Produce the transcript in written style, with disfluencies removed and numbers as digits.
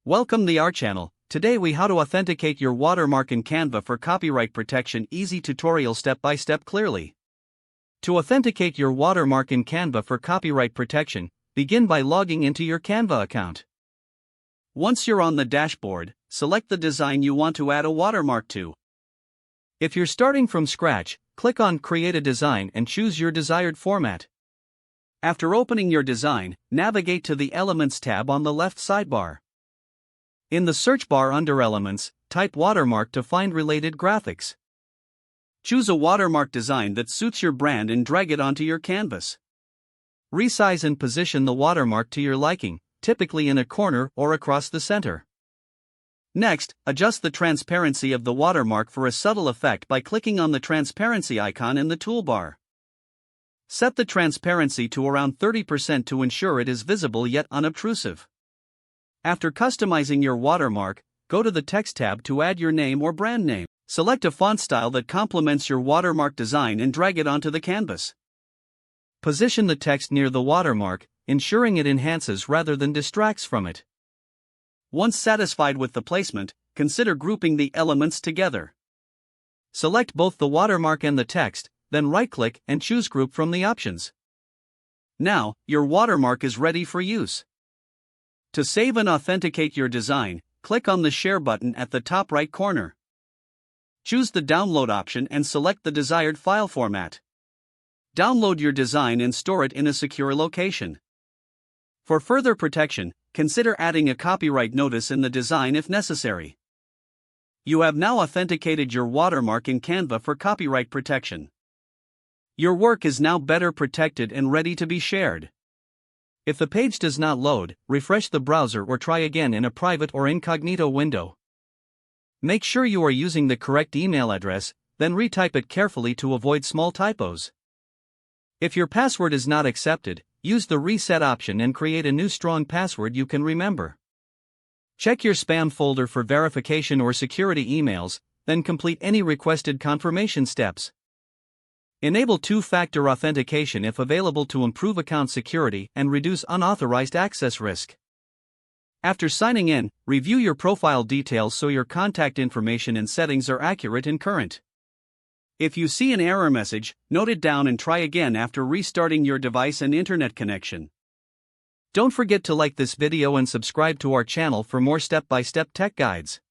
Welcome to our channel. Today we how to authenticate your watermark in Canva for copyright protection. Easy tutorial step by step clearly. To authenticate your watermark in Canva for copyright protection, begin by logging into your Canva account. Once you're on the dashboard, select the design you want to add a watermark to. If you're starting from scratch, click on Create a Design and choose your desired format. After opening your design, navigate to the Elements tab on the left sidebar. In the search bar under Elements, type Watermark to find related graphics. Choose a watermark design that suits your brand and drag it onto your canvas. Resize and position the watermark to your liking, typically in a corner or across the center. Next, adjust the transparency of the watermark for a subtle effect by clicking on the transparency icon in the toolbar. Set the transparency to around 30% to ensure it is visible yet unobtrusive. After customizing your watermark, go to the Text tab to add your name or brand name. Select a font style that complements your watermark design and drag it onto the canvas. Position the text near the watermark, ensuring it enhances rather than distracts from it. Once satisfied with the placement, consider grouping the elements together. Select both the watermark and the text, then right-click and choose Group from the options. Now, your watermark is ready for use. To save and authenticate your design, click on the Share button at the top right corner. Choose the Download option and select the desired file format. Download your design and store it in a secure location. For further protection, consider adding a copyright notice in the design if necessary. You have now authenticated your watermark in Canva for copyright protection. Your work is now better protected and ready to be shared. If the page does not load, refresh the browser or try again in a private or incognito window. Make sure you are using the correct email address, then retype it carefully to avoid small typos. If your password is not accepted, use the reset option and create a new strong password you can remember. Check your spam folder for verification or security emails, then complete any requested confirmation steps. Enable two-factor authentication if available to improve account security and reduce unauthorized access risk. After signing in, review your profile details so your contact information and settings are accurate and current. If you see an error message, note it down and try again after restarting your device and internet connection. Don't forget to like this video and subscribe to our channel for more step-by-step tech guides.